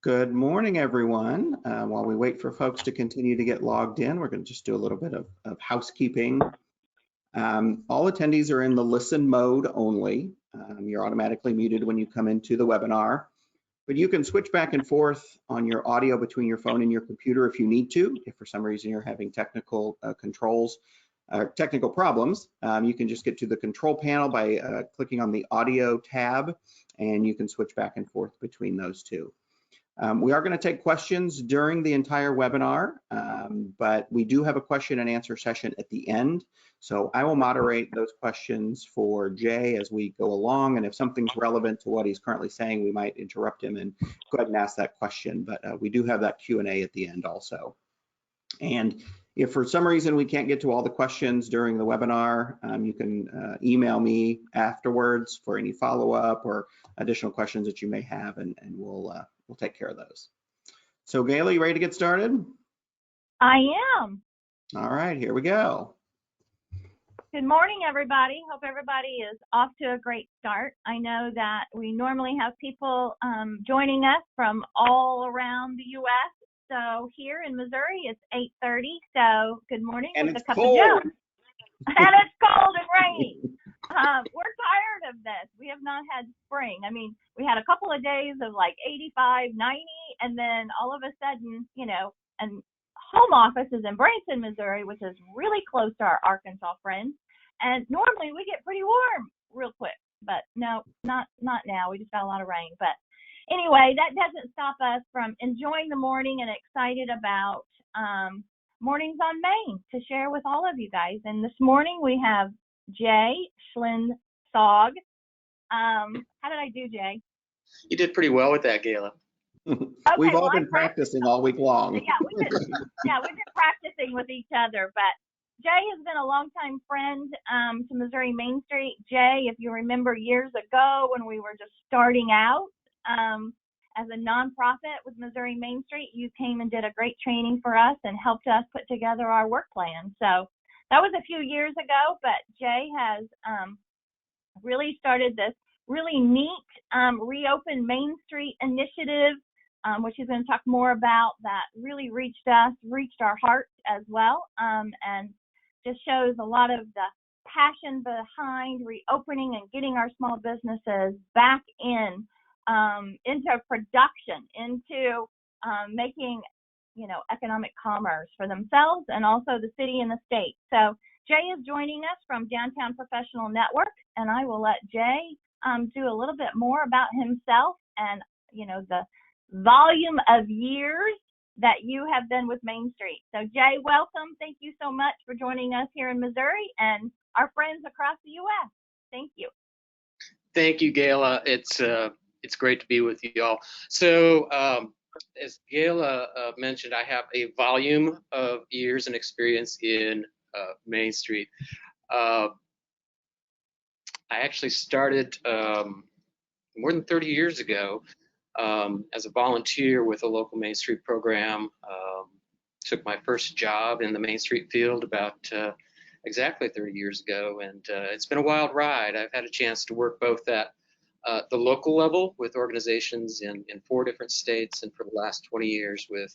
Good morning, everyone. While we wait for folks to continue to get logged in, we're going to just do a little bit of housekeeping. All attendees are in the listen mode only. You're automatically muted when you come into the webinar, but you can switch back and forth on your audio between your phone and your computer if you need to. If for some reason you're having technical controls or technical problems, you can just get to the control panel by clicking on the audio tab, and you can switch back and forth between those two. We are going to take questions during the entire webinar, but we do have a question and answer session at the end. So I will moderate those questions for Jay as we go along. And if something's relevant to what he's currently saying, we might interrupt him and go ahead and ask that question. But we do have that Q&A at the end also. And if for some reason we can't get to all the questions during the webinar, you can email me afterwards for any follow-up or additional questions that you may have, and we'll take care of those. So Gayla, you ready to get started? I am. All right, here we go. Good morning, everybody. Hope everybody is off to a great start. I know that we normally have people joining us from all around the U.S. So here in Missouri, it's 8:30. So good morning And with it's a cup cold. of Joe. And it's cold and rainy. We're tired of this. We have not had spring. I mean, we had a couple of days of like 85, 90, and then all of a sudden, you know, and home office is in Branson, Missouri, which is really close to our Arkansas friends. And normally we get pretty warm real quick, but no, not now. We just got a lot of rain. But anyway, that doesn't stop us from enjoying the morning and excited about Mornings on Maine to share with all of you guys. And this morning we have Jay Schlinsog. How did I do, Jay? You did pretty well with that, Gayla. We've all been practicing all week long. Yeah, we've been practicing with each other. But Jay has been a longtime friend to Missouri Main Street. Jay, if you remember years ago when we were just starting out as a nonprofit with Missouri Main Street, you came and did a great training for us and helped us put together our work plan. So that was a few years ago, but Jay has really started this really neat Reopen Main Street initiative, which he's going to talk more about, that really reached our hearts as well, and just shows a lot of the passion behind reopening and getting our small businesses back into production, into making, you know, economic commerce for themselves and also the city and the state. So Jay is joining us from Downtown Professional Network, and I will let Jay do a little bit more about himself and, you know, the volume of years that you have been with Main Street. So Jay, welcome. Thank you so much for joining us here in Missouri and our friends across the U.S. Thank you. Thank you, Gayla. It's great to be with you all. So as Gayla mentioned, I have a volume of years and experience in Main Street. I actually started more than 30 years ago as a volunteer with a local Main Street program. Took my first job in the Main Street field about exactly 30 years ago, and it's been a wild ride. I've had a chance to work both at the local level with organizations in 4 different states, and for the last 20 years with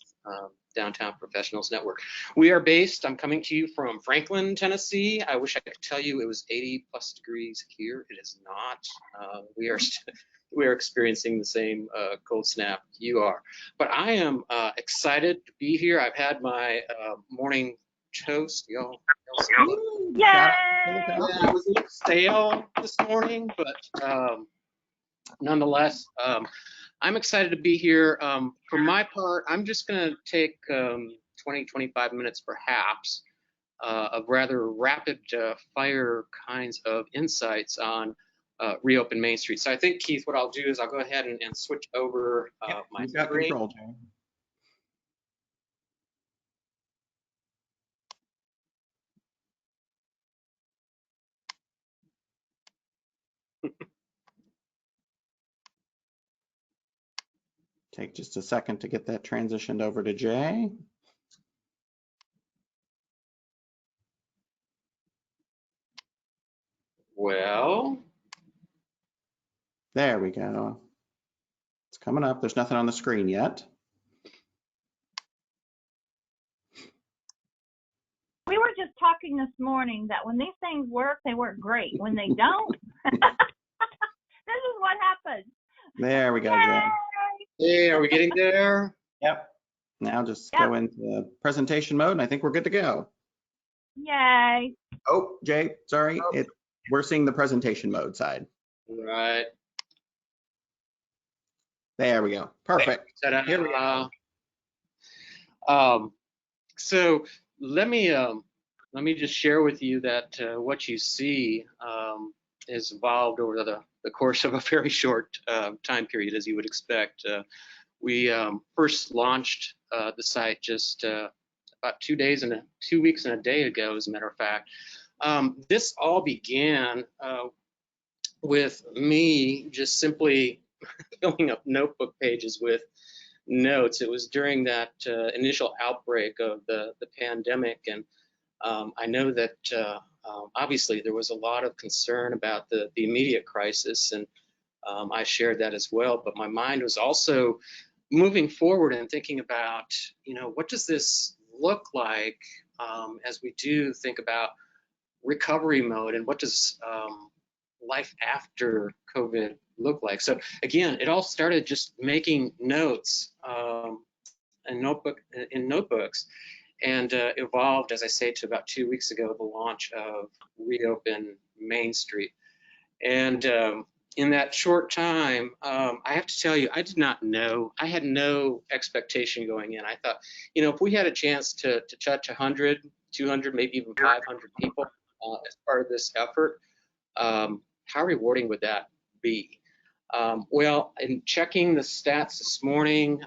Downtown Professionals Network. We are based, I'm coming to you from Franklin, Tennessee. I wish I could tell you it was 80+ degrees here. It is not. We are experiencing the same cold snap you are. But I am excited to be here. I've had my morning toast. Y'all Yay! Yeah, it was a little stale this morning, but nonetheless, I'm excited to be here. For my part, I'm just going to take 20-25 minutes perhaps of rather rapid fire kinds of insights on Reopen Main Street. So I think, Keith, what I'll do is I'll go ahead and switch over my You've got screen. control, Jay. Take just a second to get that transitioned over to Jay. Well, There we go. It's coming up. There's nothing on the screen yet. We were just talking this morning that when these things work, they work great. When they don't, this is what happens. There we go, Yay! Jay. Hey, are we getting there? Yep. Now just Yep. go into presentation mode, and I think we're good to go. Yay. Oh, Jay, sorry. We're seeing the presentation mode side. Right. There we go. Perfect. Ta-da. Here we go. So let me just share with you that what you see has evolved over the course of a very short time period, as you would expect. We first launched the site just about 2 weeks and a day ago, as a matter of fact. This all began with me just simply filling up notebook pages with notes. It was during that initial outbreak of the pandemic, and I know that obviously there was a lot of concern about the immediate crisis, and I shared that as well. But my mind was also moving forward and thinking about, what does this look like as we do think about recovery mode, and what does life after COVID look like? So again, it all started just making notes in notebooks, and evolved, as I say, to about 2 weeks ago, the launch of Reopen Main Street. And in that short time, I have to tell you, I did not know. I had no expectation going in. I thought, if we had a chance to touch 100, 200, maybe even 500 people as part of this effort, how rewarding would that be? Well, in checking the stats this morning,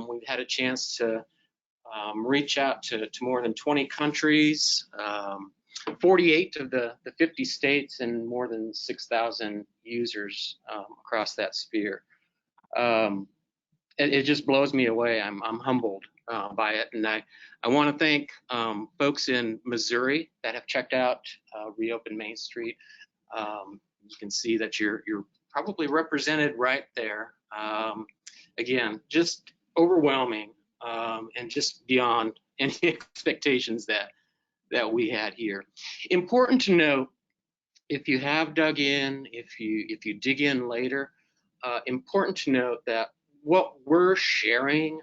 we've had a chance to reach out to more than 20 countries, 48 of the 50 states, and more than 6,000 users across that sphere. It just blows me away. I'm humbled by it, and I want to thank folks in Missouri that have checked out Reopen Main Street. You can see that you're probably represented right there. Again, just overwhelming and just beyond any expectations that we had here. Important to note, if you have dug in, if you dig in later, important to note that what we're sharing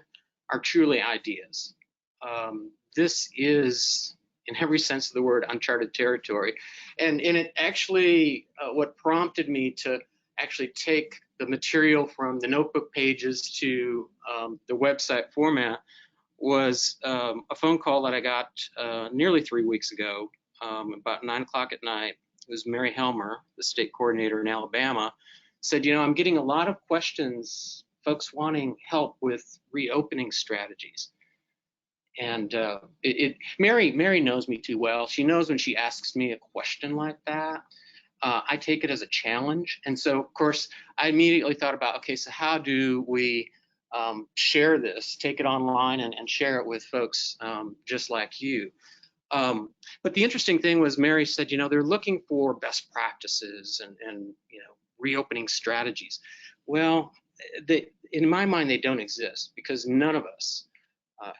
are truly ideas. This is, in every sense of the word, uncharted territory. And it actually, what prompted me to actually take the material from the notebook pages to the website format was a phone call that I got nearly 3 weeks ago, about 9 o'clock at night. It was Mary Helmer, the state coordinator in Alabama, said, I'm getting a lot of questions, folks wanting help with reopening strategies. And Mary knows me too well. She knows when she asks me a question like that, I take it as a challenge. And so, of course, I immediately thought about, okay, so how do we share this, take it online and share it with folks just like you? But the interesting thing was Mary said, they're looking for best practices and reopening strategies. Well, in my mind, they don't exist, because none of us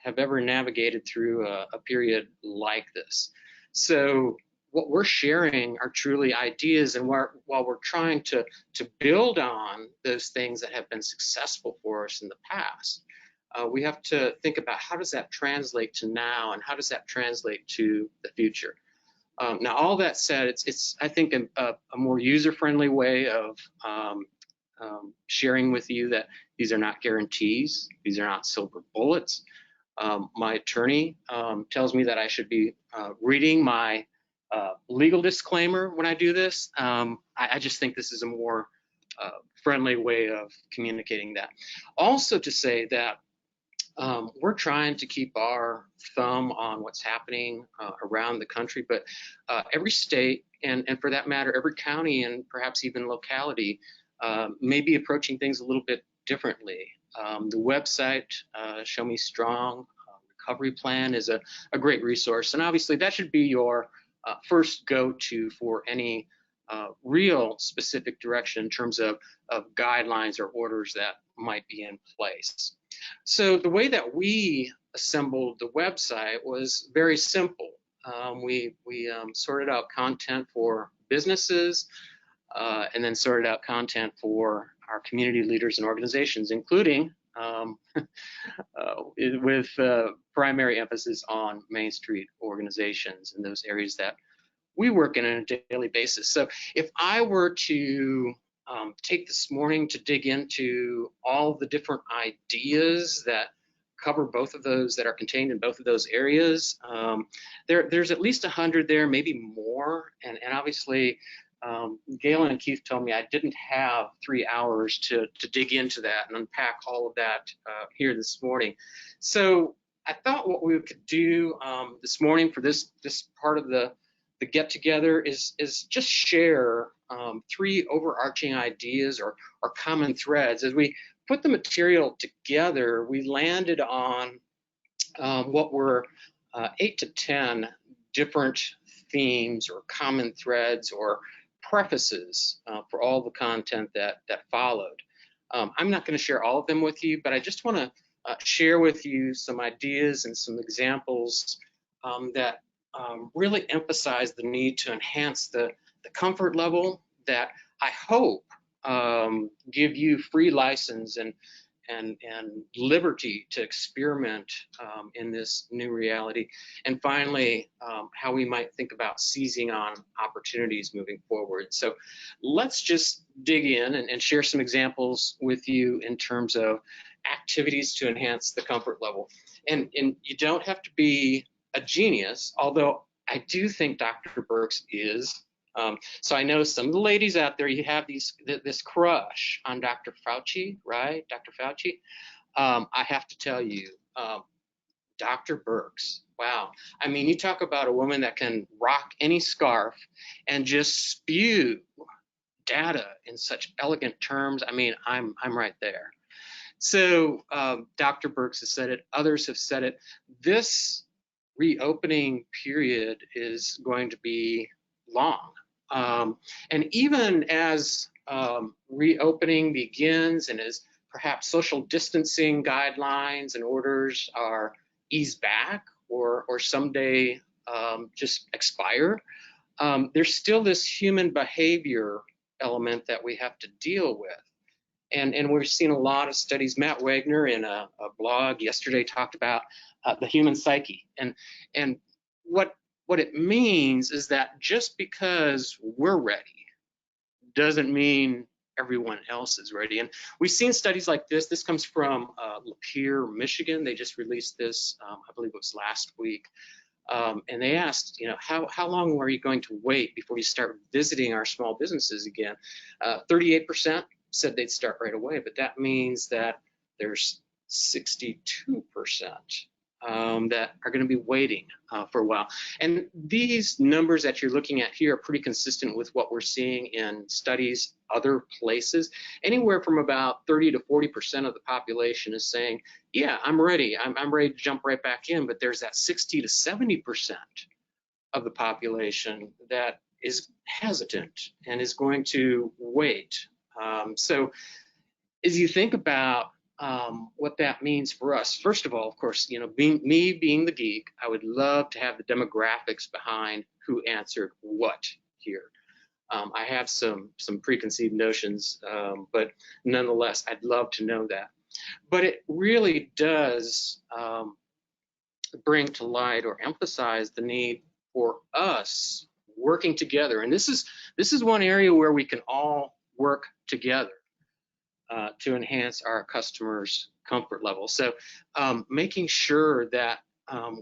have ever navigated through a period like this. So what we're sharing are truly ideas, and while we're trying to build on those things that have been successful for us in the past, we have to think about how does that translate to now, and how does that translate to the future. Now, all that said, it's I think a more user-friendly way of sharing with you that these are not guarantees, these are not silver bullets. My attorney tells me that I should be reading my legal disclaimer when I do this. I just think this is a more friendly way of communicating that. Also to say that we're trying to keep our thumb on what's happening around the country, but every state, and for that matter, every county and perhaps even locality may be approaching things a little bit differently. The website, Show Me Strong Recovery Plan, is a great resource, and obviously that should be your first go-to for any real specific direction in terms of guidelines or orders that might be in place. So the way that we assembled the website was very simple. We sorted out content for businesses and then sorted out content for our community leaders and organizations, including with primary emphasis on Main Street organizations in those areas that we work in on a daily basis. So if I were to take this morning to dig into all the different ideas that cover both of those, that are contained in both of those areas, there's at least 100 there, maybe more. And obviously, Galen and Keith told me I didn't have 3 hours to dig into that and unpack all of that here this morning. So I thought what we could do this morning for this part of the get together is just share 3 overarching ideas or common threads. As we put the material together, we landed on what were 8 to 10 different themes or common threads or prefaces for all the content that followed. I'm not going to share all of them with you, but I just want to share with you some ideas and some examples that really emphasize the need to enhance the comfort level that I hope give you free license and liberty to experiment in this new reality. And finally, how we might think about seizing on opportunities moving forward. So let's just dig in and share some examples with you in terms of activities to enhance the comfort level. And you don't have to be a genius, although I do think Dr. Birx is. So I know some of the ladies out there, you have this crush on Dr. Fauci, right? Dr. Fauci. I have to tell you, Dr. Birx, wow. I mean, you talk about a woman that can rock any scarf and just spew data in such elegant terms. I mean, I'm right there. So Dr. Birx has said it, others have said it. This reopening period is going to be long. And even as reopening begins and as perhaps social distancing guidelines and orders are eased back or someday just expire, there's still this human behavior element that we have to deal with. And we've seen a lot of studies. Matt Wagner in a blog yesterday talked about the human psyche. And what it means is that just because we're ready doesn't mean everyone else is ready. And we've seen studies like this. This comes from Lapeer, Michigan. They just released this, I believe it was last week. And they asked, how long are you going to wait before you start visiting our small businesses again? 38% said they'd start right away, but that means that there's 62% that are going to be waiting for a while. And these numbers that you're looking at here are pretty consistent with what we're seeing in studies other places. Anywhere from about 30 to 40% of the population is saying, yeah, I'm ready. I'm ready to jump right back in. But there's that 60 to 70% of the population that is hesitant and is going to wait. So as you think about what that means for us, first of all, of course, being the geek, I would love to have the demographics behind who answered what here. I have some preconceived notions, but nonetheless, I'd love to know that. But it really does bring to light or emphasize the need for us working together. And this is one area where we can all work together to enhance our customers' comfort level. So making sure that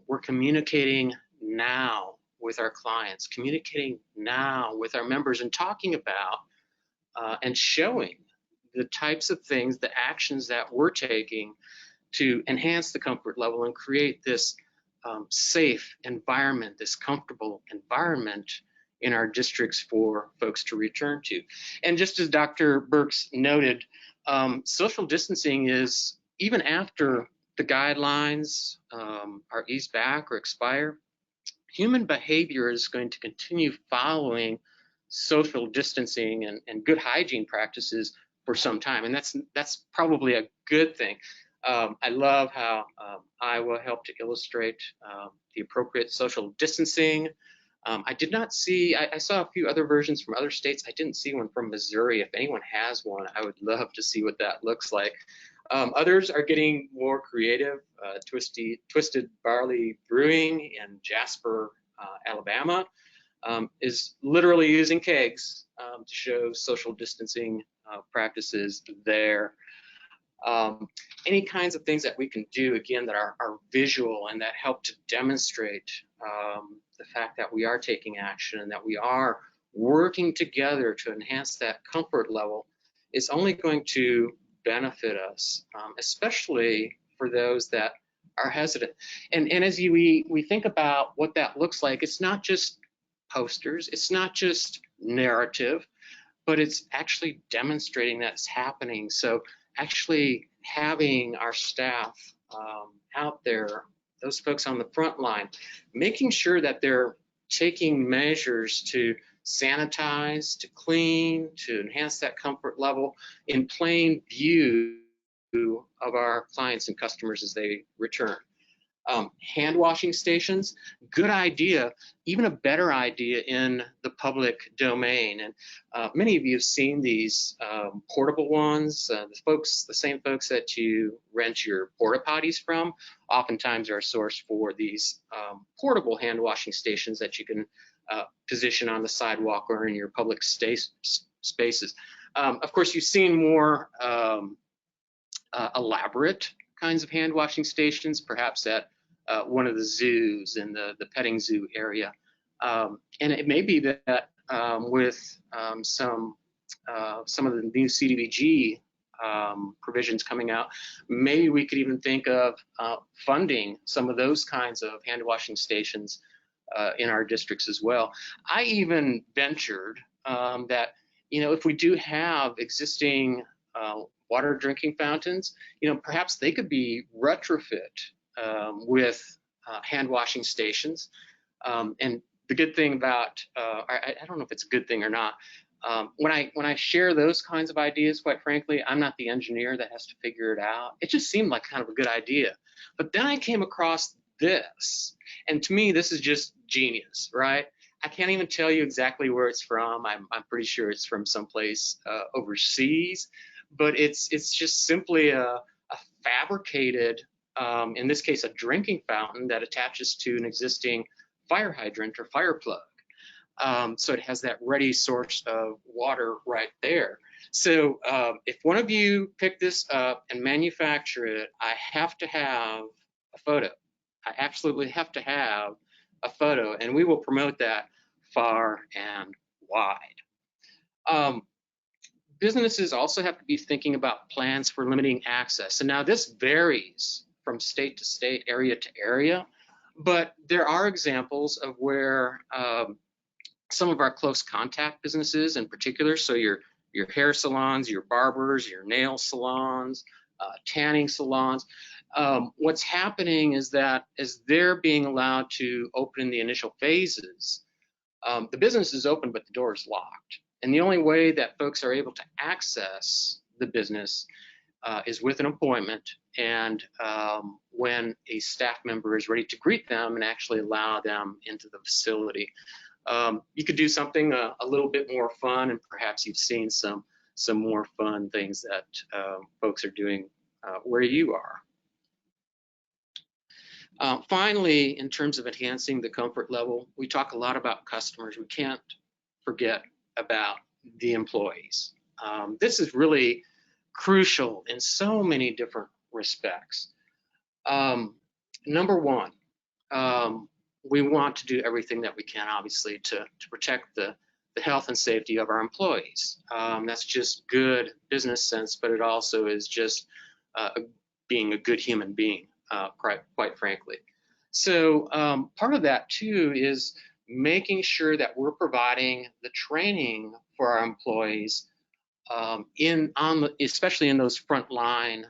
we're communicating now with our clients, communicating now with our members, and talking about and showing the types of things, the actions that we're taking to enhance the comfort level and create this safe environment, this comfortable environment in our districts for folks to return to. And just as Dr. Birx noted, social distancing is, even after the guidelines are eased back or expire, human behavior is going to continue following social distancing and good hygiene practices for some time, and that's probably a good thing. I love how Iowa helped to illustrate the appropriate social distancing. I did not see, I saw a few other versions from other states. I didn't see one from Missouri. If anyone has one, I would love to see what that looks like. Others are getting more creative. Twisted Barley Brewing in Jasper, Alabama, is literally using kegs to show social distancing practices there. Any kinds of things that we can do, again, that are visual and that help to demonstrate the fact that we are taking action and that we are working together to enhance that comfort level, is only going to benefit us, especially for those that are hesitant. And as we think about what that looks like, it's not just posters, it's not just narrative, but it's actually demonstrating that it's happening. So actually having our staff out there, those folks on the front line, making sure that they're taking measures to sanitize, to clean, to enhance that comfort level in plain view of our clients and customers as they return. Hand washing stations, good idea, even a better idea in the public domain. And many of you have seen these portable ones. The same folks that you rent your porta potties from, oftentimes are a source for these portable hand washing stations that you can position on the sidewalk or in your public spaces. Of course, you've seen more elaborate kinds of hand washing stations, perhaps at one of the zoos in the petting zoo area. And it may be that with some of the new CDBG provisions coming out, maybe we could even think of funding some of those kinds of hand washing stations in our districts as well. I even ventured that, if we do have existing water drinking fountains, perhaps they could be retrofit with hand washing stations. And the good thing about, I don't know if it's a good thing or not, when I share those kinds of ideas, quite frankly, I'm not the engineer that has to figure it out. It just seemed like kind of a good idea. But then I came across this, and to me, this is just genius, right? I can't even tell you exactly where it's from. I'm pretty sure it's from someplace overseas, but it's just simply a fabricated, in this case, a drinking fountain that attaches to an existing fire hydrant or fire plug. So it has that ready source of water right there. So if one of you pick this up and manufacture it, I have to have a photo. I absolutely have to have a photo, and we will promote that far and wide. Businesses also have to be thinking about plans for limiting access. And now this varies from state to state, area to area, but there are examples of where some of our close contact businesses in particular, so your hair salons, your barbers, your nail salons, tanning salons, what's happening is that as they're being allowed to open in the initial phases, the business is open, but the door is locked. And the only way that folks are able to access the business is with an appointment, and when a staff member is ready to greet them and actually allow them into the facility. You could do something a little bit more fun, and perhaps you've seen some more fun things that folks are doing where you are. Finally, in terms of enhancing the comfort level, we talk a lot about customers. We can't forget about the employees. This is really crucial in so many different respects. Number one, we want to do everything that we can, obviously, to protect the health and safety of our employees. That's just good business sense, but it also is just being a good human being, quite frankly. So part of that, too, is making sure that we're providing the training for our employees especially in those frontline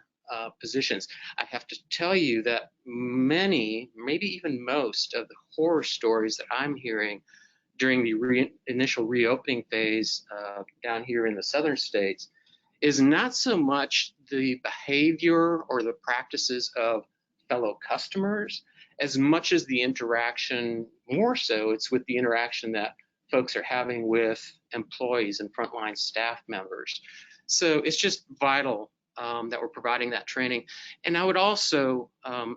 positions. I have to tell you that many, maybe even most of the horror stories that I'm hearing during the initial reopening phase down here in the southern states is not so much the behavior or the practices of fellow customers as much as the interaction. More so, it's with the interaction that folks are having with employees and frontline staff members. So it's just vital that we're providing that training. And I would also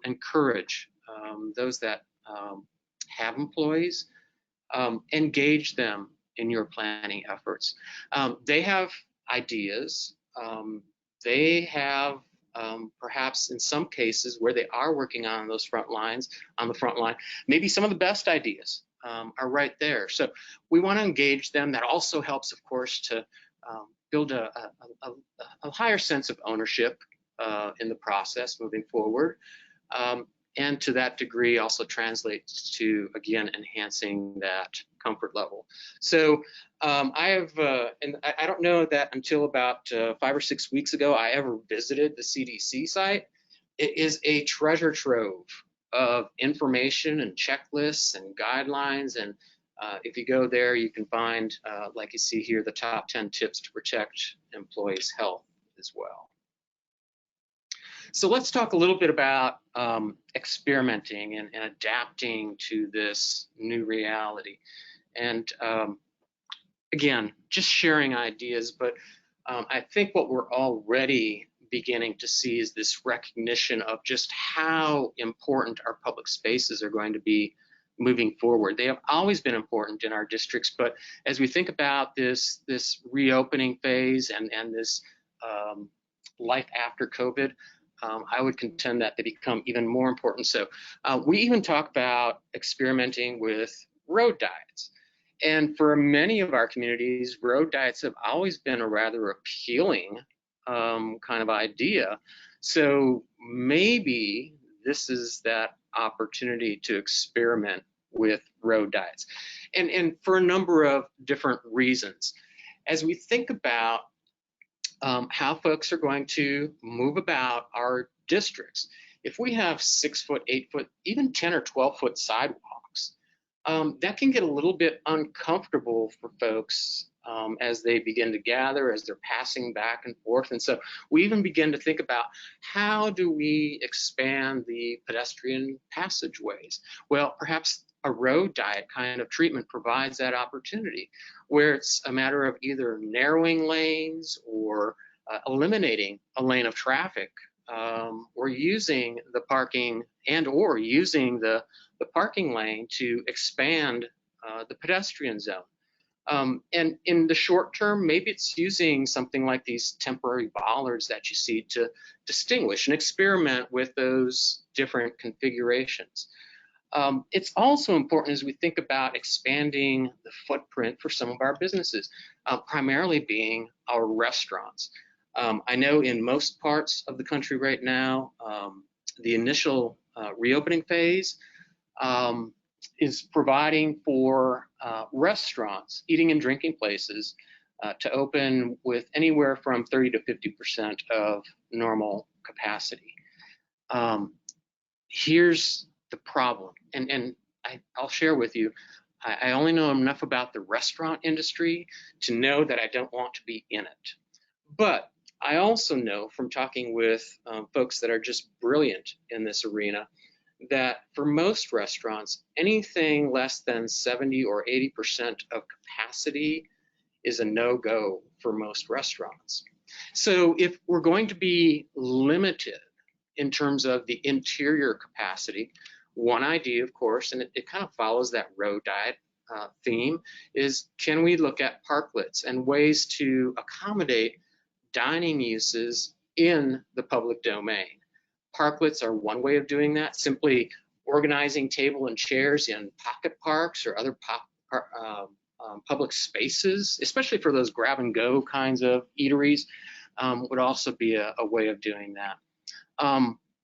encourage those that have employees, engage them in your planning efforts. They have ideas. They have perhaps in some cases where they are working on those front lines, on the front line, maybe some of the best ideas are right there. So we want to engage them. That also helps, of course, to build a higher sense of ownership in the process moving forward. And to that degree also translates to, again, enhancing that comfort level. So I have, and I don't know that until about 5 or 6 weeks ago, I ever visited the CDC site. It is a treasure trove of information and checklists and guidelines. And if you go there, you can find, like you see here, the top 10 tips to protect employees' health as well. So let's talk a little bit about experimenting and adapting to this new reality. And again, just sharing ideas, but I think what we're already beginning to see is this recognition of just how important our public spaces are going to be moving forward. They have always been important in our districts, but as we think about this reopening phase and this life after COVID, I would contend that they become even more important. So we even talk about experimenting with road diets. And for many of our communities, road diets have always been a rather appealing kind of idea. So maybe this is that opportunity to experiment with road diets. And for a number of different reasons. As we think about how folks are going to move about our districts. If we have 6 foot, 8 foot, even 10 or 12 foot sidewalks, that can get a little bit uncomfortable for folks as they begin to gather, as they're passing back and forth. And so we even begin to think about how do we expand the pedestrian passageways? Well, perhaps a road diet kind of treatment provides that opportunity, where it's a matter of either narrowing lanes or eliminating a lane of traffic, or using the parking or using the parking lane to expand the pedestrian zone. And in the short term, maybe it's using something like these temporary bollards that you see to distinguish and experiment with those different configurations. It's also important as we think about expanding the footprint for some of our businesses, primarily being our restaurants. I know in most parts of the country right now, the initial reopening phase is providing for restaurants, eating and drinking places to open with anywhere from 30 to 50% of normal capacity. Here's the problem, and I'll share with you, I only know enough about the restaurant industry to know that I don't want to be in it. But I also know from talking with folks that are just brilliant in this arena that for most restaurants, anything less than 70 or 80% of capacity is a no-go for most restaurants. So if we're going to be limited in terms of the interior capacity, one idea, of course, and it kind of follows that road diet theme, is can we look at parklets and ways to accommodate dining uses in the public domain? Parklets are one way of doing that, simply organizing table and chairs in pocket parks or other public spaces, especially for those grab and go kinds of eateries, would also be a way of doing that.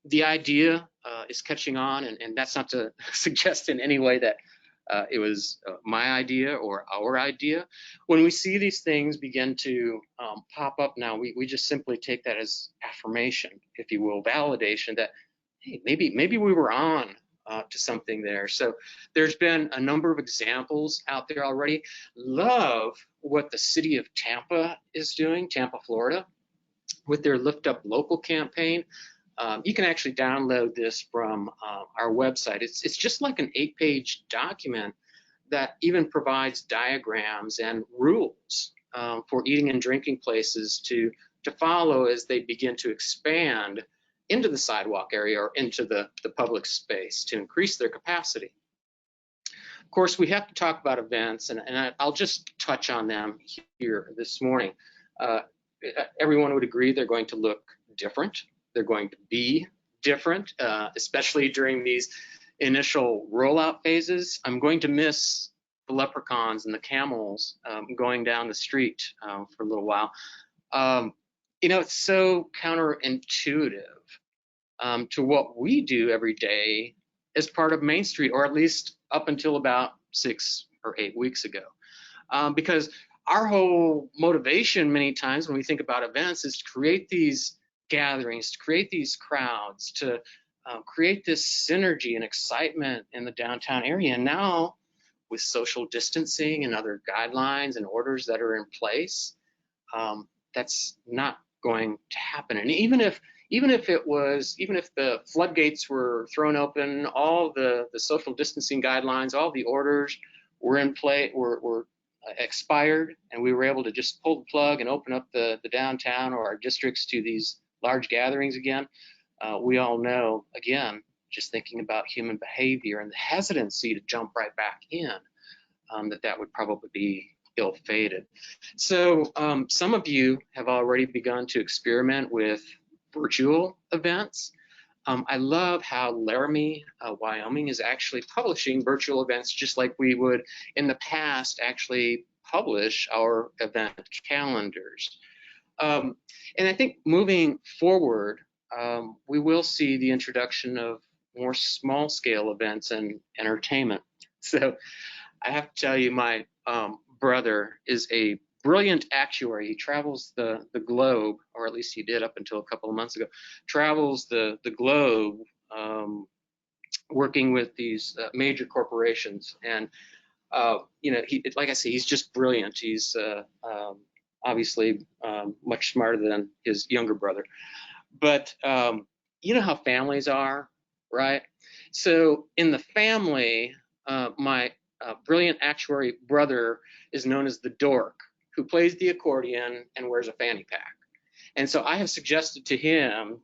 The idea is catching on, and that's not to suggest in any way that it was my idea or our idea. When we see these things begin to pop up now, we just simply take that as affirmation, if you will, validation that, hey, maybe we were on to something there. So there's been a number of examples out there already. Love what the city of Tampa is doing, Tampa, Florida, with their Lift Up Local campaign. You can actually download this from our website. It's just like an 8-page document that even provides diagrams and rules for eating and drinking places to follow as they begin to expand into the sidewalk area or into the public space to increase their capacity. Of course, we have to talk about events, and I'll just touch on them here this morning. Everyone would agree they're going to look different. They're going to be different, especially during these initial rollout phases. I'm going to miss the leprechauns and the camels going down the street for a little while. It's so counterintuitive to what we do every day as part of Main Street, or at least up until about 6 or 8 weeks ago. Because our whole motivation many times when we think about events is to create these gatherings, to create these crowds, to create this synergy and excitement in the downtown area. And now with social distancing and other guidelines and orders that are in place, that's not going to happen. And even if the floodgates were thrown open, all the social distancing guidelines, all the orders were in play, were expired, and we were able to just pull the plug and open up the downtown or our districts to these large gatherings again, we all know, again, just thinking about human behavior and the hesitancy to jump right back in, that would probably be ill-fated. So some of you have already begun to experiment with virtual events. I love how Laramie, Wyoming is actually publishing virtual events just like we would in the past actually publish our event calendars. And I think moving forward, we will see the introduction of more small-scale events and entertainment. So I have to tell you, my brother is a brilliant actuary. He travels the globe, or at least he did up until a couple of months ago, travels the globe working with these major corporations. And, like I say, he's just brilliant. He's obviously much smarter than his younger brother. But you know how families are, right? So in the family, my brilliant actuary brother is known as the dork, who plays the accordion and wears a fanny pack. And so I have suggested to him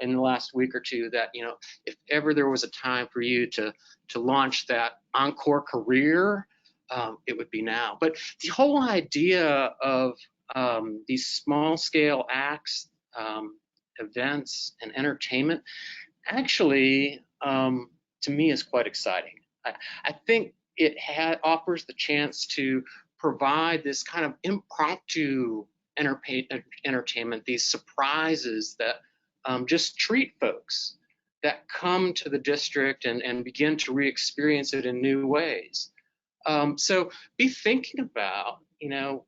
in the last week or two that, if ever there was a time for you to launch that encore career, it would be now. But the whole idea of these small scale acts, events, and entertainment actually, to me, is quite exciting. I think it offers the chance to provide this kind of impromptu entertainment, these surprises that just treat folks that come to the district and begin to re-experience it in new ways. So be thinking about,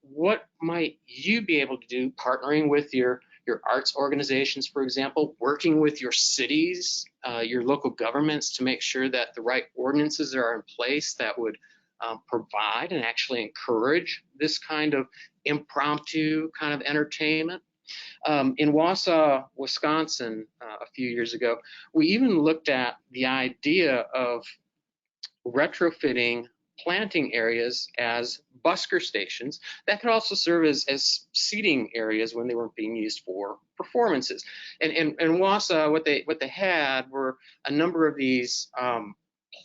what might you be able to do partnering with your arts organizations, for example, working with your cities, your local governments to make sure that the right ordinances are in place that would provide and actually encourage this kind of impromptu kind of entertainment. In Wausau, Wisconsin, a few years ago, we even looked at the idea of retrofitting planting areas as busker stations that could also serve as seating areas when they weren't being used for performances. And Wausau, what they had were a number of these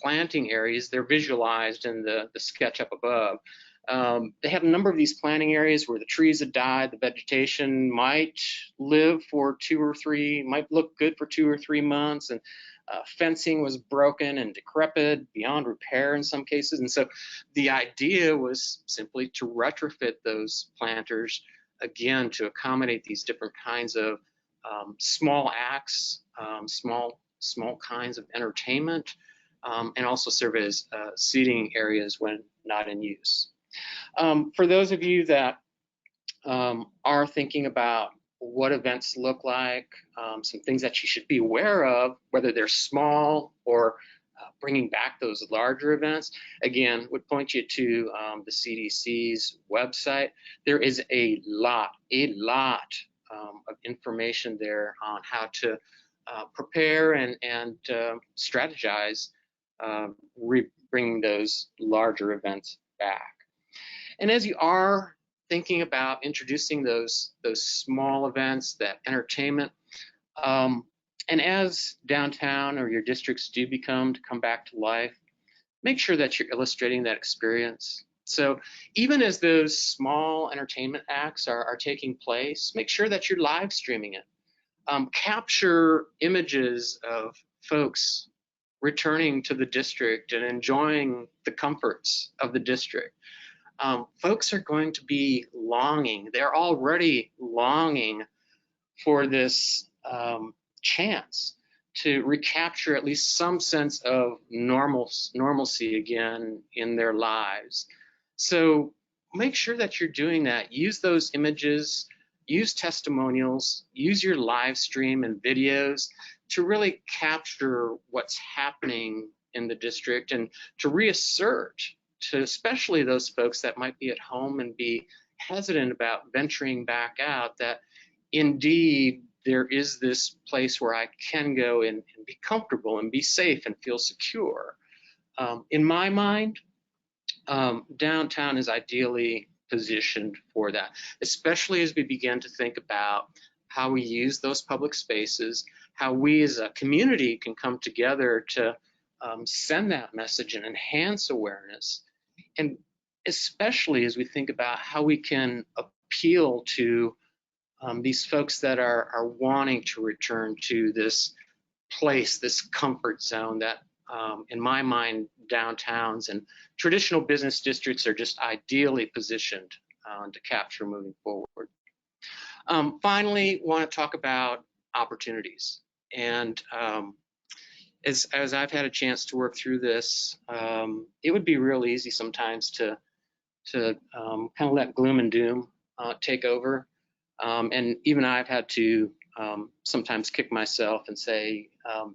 planting areas. They're visualized in the sketch up above. They have a number of these planting areas where the trees had died, the vegetation might live for might look good for 2 or 3 months, and fencing was broken and decrepit beyond repair in some cases. And so the idea was simply to retrofit those planters, again, to accommodate these different kinds of small acts, small kinds of entertainment, and also serve as seating areas when not in use. For those of you that are thinking about what events look like, some things that you should be aware of, whether they're small or bringing back those larger events, again, would point you to the CDC's website. There is a lot of information there on how to prepare and strategize bringing those larger events back. And as you are thinking about introducing those small events, that entertainment, and as downtown or your districts do come back to life, make sure that you're illustrating that experience. So even as those small entertainment acts are taking place, make sure that you're live streaming it. Capture images of folks returning to the district and enjoying the comforts of the district. Folks are going to be longing, they're already longing for this chance to recapture at least some sense of normalcy again in their lives. So make sure that you're doing that. Use those images, use testimonials, use your live stream and videos to really capture what's happening in the district and to reassert to especially those folks that might be at home and be hesitant about venturing back out that indeed there is this place where I can go and be comfortable and be safe and feel secure. In my mind, downtown is ideally positioned for that, especially as we begin to think about how we use those public spaces, how we as a community can come together to send that message and enhance awareness. And especially as we think about how we can appeal to these folks that are wanting to return to this place, this comfort zone that, in my mind, downtowns and traditional business districts are just ideally positioned to capture moving forward. Finally, want to talk about opportunities. And as I've had a chance to work through this, it would be real easy sometimes to kind of let gloom and doom take over. And even I've had to sometimes kick myself and say,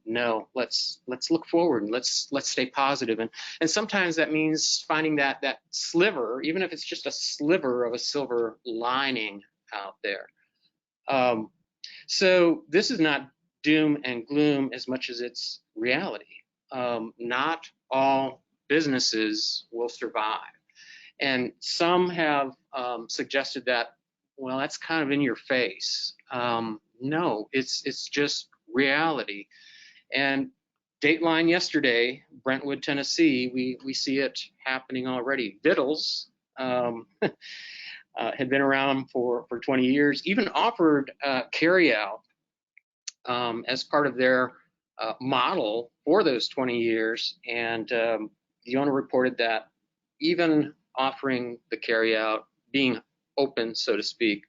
no, let's look forward and let's stay positive. And sometimes that means finding that sliver, even if it's just a sliver of a silver lining out there. So this is not doom and gloom as much as it's reality. Not all businesses will survive. And some have suggested that, well, that's kind of in your face. No, it's just reality. And Dateline yesterday, Brentwood, Tennessee, we see it happening already. Vittles had been around for 20 years, even offered carryout as part of their model for those 20 years. And the owner reported that even offering the carryout, being open, so to speak,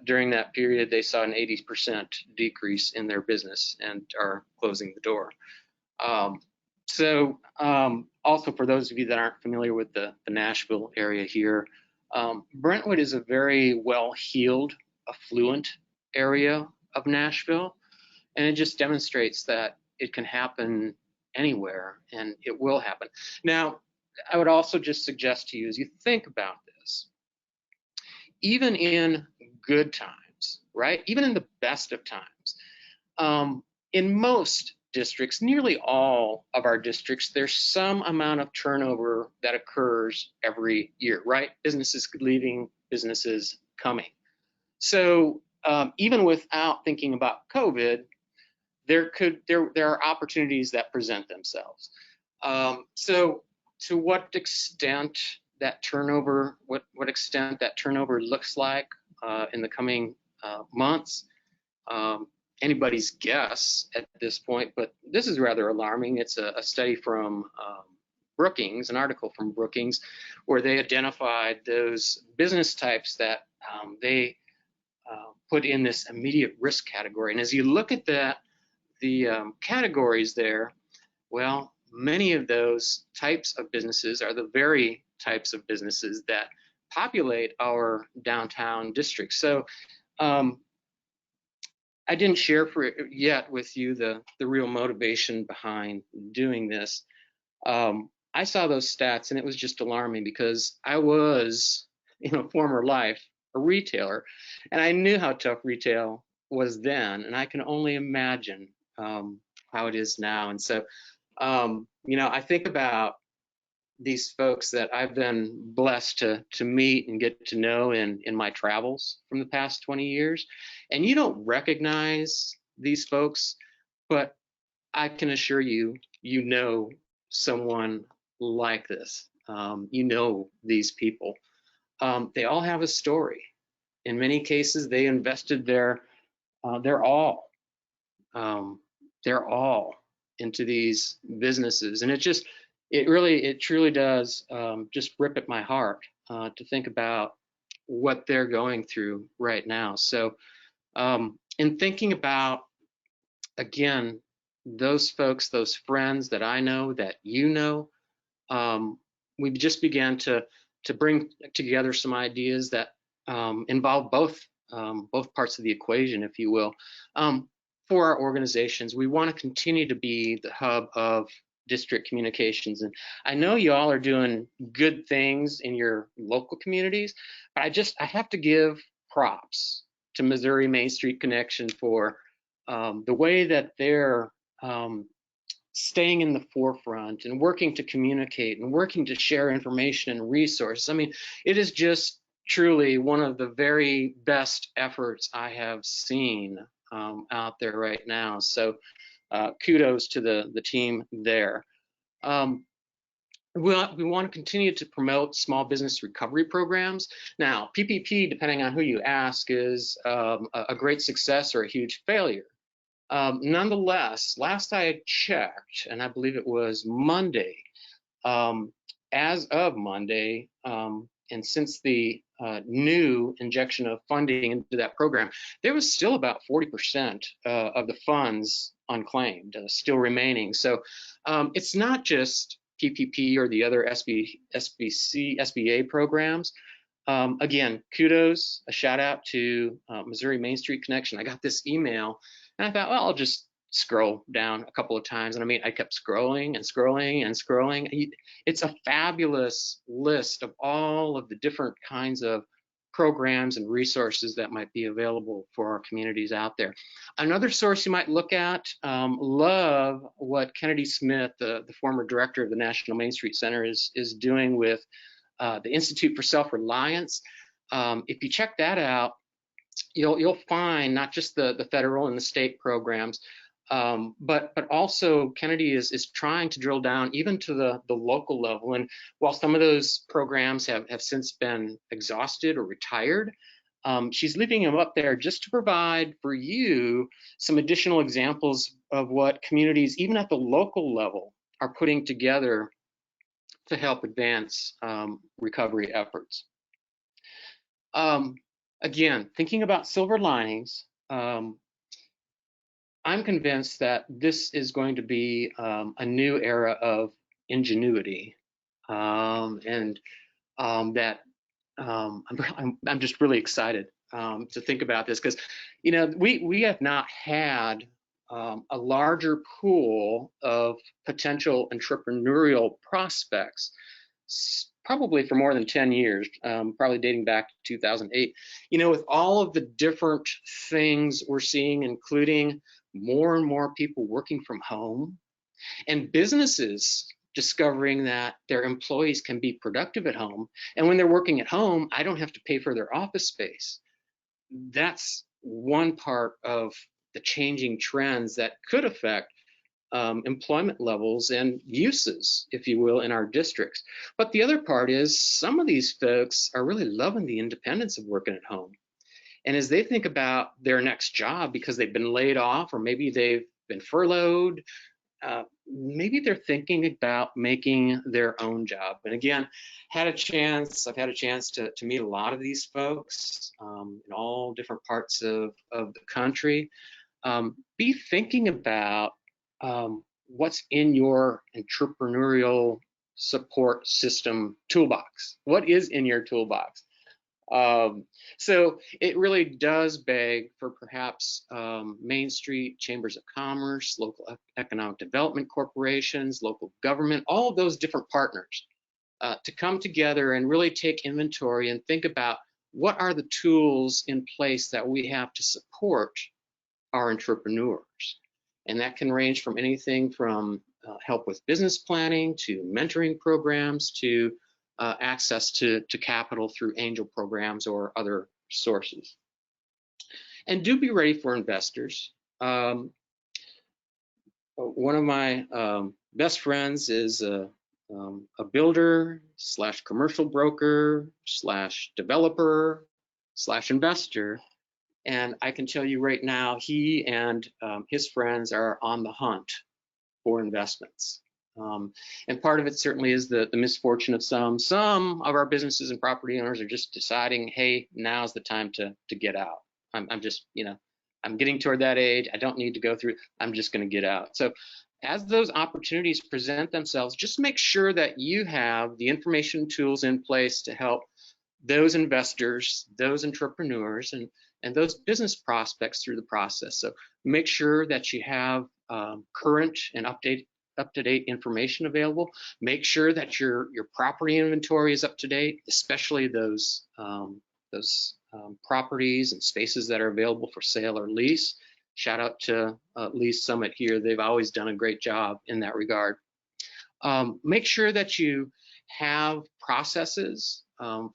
during that period, they saw an 80% decrease in their business and are closing the door. Also for those of you that aren't familiar with the Nashville area here, Brentwood is a very well-heeled, affluent area of Nashville, and it just demonstrates that it can happen anywhere, and it will happen. Now, I would also just suggest to you, as you think about this, even in good times, right? Even in the best of times, in most districts, nearly all of our districts, there's some amount of turnover that occurs every year, right? Businesses leaving, businesses coming. So even without thinking about COVID, there are opportunities that present themselves. So to what extent that turnover, what extent that turnover looks like in the coming months, anybody's guess at this point, but this is rather alarming. It's a study from Brookings, an article from Brookings, where they identified those business types that they put in this immediate risk category. And as you look at that, the categories there, well, many of those types of businesses are the very types of businesses that populate our downtown district. So I didn't share yet with you the real motivation behind doing this. I saw those stats and it was just alarming because I was, in a former life, a retailer, and I knew how tough retail was then, and I can only imagine how it is now. And so, I think about these folks that I've been blessed to meet and get to know in my travels from the past 20 years. And you don't recognize these folks, but I can assure you, you know someone like this. You know these people. They all have a story. In many cases, they invested their all, their all into these businesses, and it truly does just rip at my heart to think about what they're going through right now. So, in thinking about, again, those folks, those friends that I know, that you know, we just began to bring together some ideas that involve both parts of the equation, if you will. For our organizations, we want to continue to be the hub of district communications. And I know you all are doing good things in your local communities, but I have to give props to Missouri Main Street Connection for the way that they're staying in the forefront and working to communicate and working to share information and resources. I mean, it is just truly one of the very best efforts I have seen out there right now. So kudos to the team there. We want to continue to promote small business recovery programs. Now, PPP, depending on who you ask, is a great success or a huge failure. Nonetheless, last I checked, and I believe it was Monday, as of Monday, and since the new injection of funding into that program, there was still about 40% of the funds unclaimed, still remaining. So it's not just PPP or the other SBA programs. Again, kudos, a shout out to Missouri Main Street Connection. I got this email and I thought, well, I'll just scroll down a couple of times. And I mean, I kept scrolling and scrolling and scrolling. It's a fabulous list of all of the different kinds of programs and resources that might be available for our communities out there. Another source you might look at, love what Kennedy Smith, the former director of the National Main Street Center, is doing with the Institute for Self-Reliance. If you check that out, you'll find not just the federal and the state programs, but also Kennedy is trying to drill down even to the local level. And while some of those programs have since been exhausted or retired, she's leaving them up there just to provide for you some additional examples of what communities, even at the local level, are putting together to help advance recovery efforts. Again, thinking about silver linings, I'm convinced that this is going to be a new era of ingenuity, and that I'm just really excited to think about this, because we have not had a larger pool of potential entrepreneurial prospects probably for more than 10 years, probably dating back to 2008. With all of the different things we're seeing, including more and more people working from home and businesses discovering that their employees can be productive at home. And when they're working at home, I don't have to pay for their office space. That's one part of the changing trends that could affect employment levels and uses, if you will, in our districts. But the other part is some of these folks are really loving the independence of working at home. And as they think about their next job because they've been laid off, or maybe they've been furloughed, maybe they're thinking about making their own job. And again, I've had a chance to meet a lot of these folks in all different parts of the country. Be thinking about what's in your entrepreneurial support system toolbox. What is in your toolbox? So it really does beg for perhaps Main Street chambers of commerce, local economic development corporations, local government, all of those different partners to come together and really take inventory and think about what are the tools in place that we have to support our entrepreneurs. And that can range from anything from help with business planning to mentoring programs to access to capital through angel programs or other sources. And do be ready for investors. One of my best friends is a builder / commercial broker / developer / investor. And I can tell you right now, he and his friends are on the hunt for investments. And part of it certainly is the misfortune of some. Some of our businesses and property owners are just deciding, hey, now's the time to get out. I'm just, I'm getting toward that age. I don't need to go through. I'm just going to get out. So as those opportunities present themselves, just make sure that you have the information tools in place to help those investors, those entrepreneurs, and those business prospects through the process. So make sure that you have current and up-to-date information available. Make sure that your property inventory is up to date, especially those properties and spaces that are available for sale or lease. Shout out to Lease Summit here. They've always done a great job in that regard. Make sure that you have processes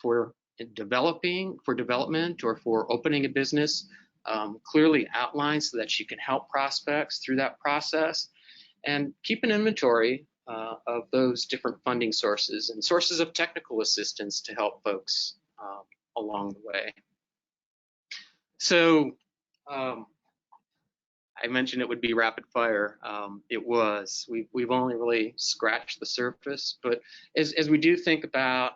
for development or for opening a business clearly outlined so that you can help prospects through that process, and keep an inventory of those different funding sources and sources of technical assistance to help folks along the way. So I mentioned it would be rapid fire. It was. We've only really scratched the surface, but as we do think about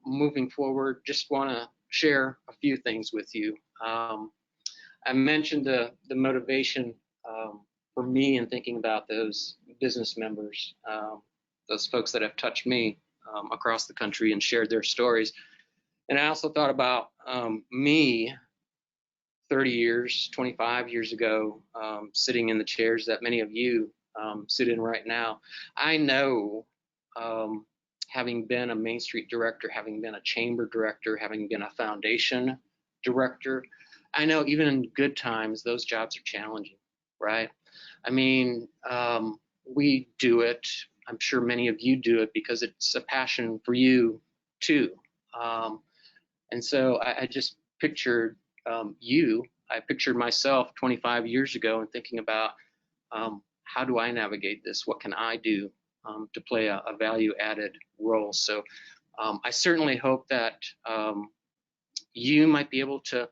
moving forward, just want to share a few things with you. I mentioned the motivation for me in thinking about those business members, those folks that have touched me across the country and shared their stories. And I also thought about me 30 years, 25 years ago, sitting in the chairs that many of you sit in right now. I know, having been a Main Street director, having been a chamber director, having been a foundation director, I know even in good times, those jobs are challenging, right? I mean, we do it. I'm sure many of you do it because it's a passion for you too. And so I just pictured I pictured myself 25 years ago and thinking about how do I navigate this? What can I do to play a value added role? So I certainly hope that you might be able to